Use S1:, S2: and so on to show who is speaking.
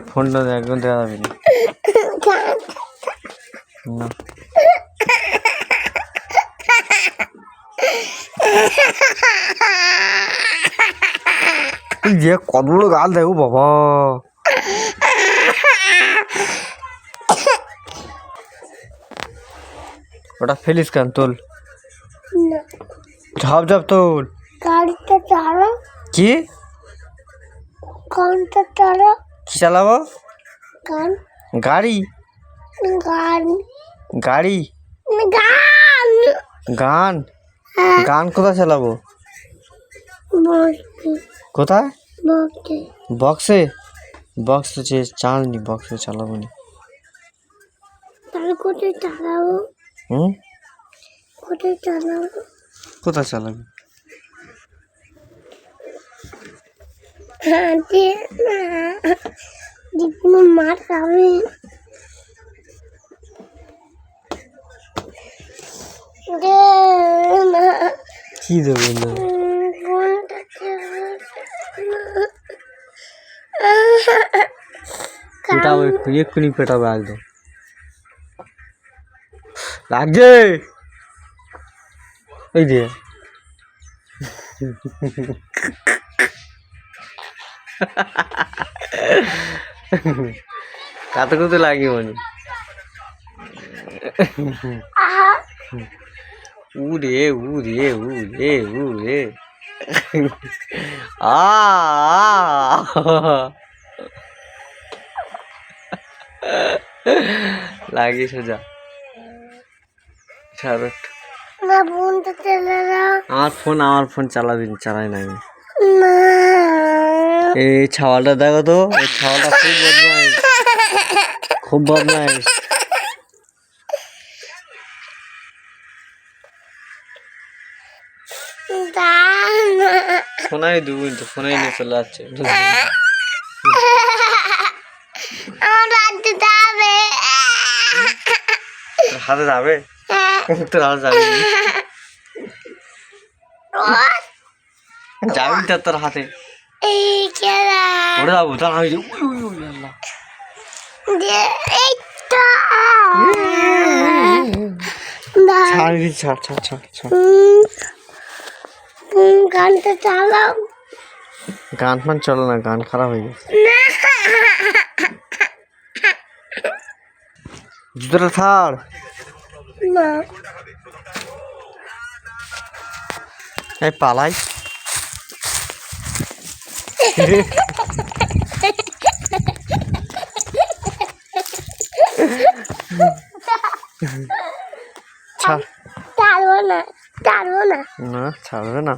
S1: ফোনটা একদম দেওয়া যাবে না। যে কত বড় গাল দেয় ও বাবা, ওটা ফেলিস কেন? তোল, ঝাপ ঝাপ তোল।
S2: গাড়িটা চালা।
S1: কি
S2: গানটা চালা।
S1: কি চালাবো?
S2: গান।
S1: গাড়ি?
S2: গান।
S1: গাড়ি?
S2: গান।
S1: গান? গান কোথায় চালাবো? কোথায়? বক্সে? বক্সে যে চালনি, বক্সে চালাবো না।
S2: তাহলে কোথায় চালাবো? কোথায় চালাবো?
S1: কোথায় চালাবি?
S2: মার খাবে।
S1: কি দেবো না? পেটাবো এক্ষুনি পেটাবো একদম। লাগছে এই যে কাতে কাতে লাগি মানে উড়ে উড়ে উড়ে উড়ে আ লাগি সোজা। আমার ফোন চালাবি চালাই না আমি। এই ছাওয়ালটা দেখো তো, এই ছাওয়ালটা খুব বদমাইশ। ফোনাই দেবো কিন্তু, ফোনাই নিয়ে চলে যাচ্ছে। হাতে যাবে? তোর হাতে যাবে? যাবি তো তোর হাতে? ওরে যাবো তার আমি ছাড় ছাড় ছাড় ছাড়।
S2: গানটা চালাও।
S1: গান ফান চলো না, গান খারাপ হয়ে গেছে। জুতোটা ছাড়
S2: না।
S1: এই পালাই।
S2: ছাড়বো না, ছাড়বো না।
S1: না ছাড়বে না।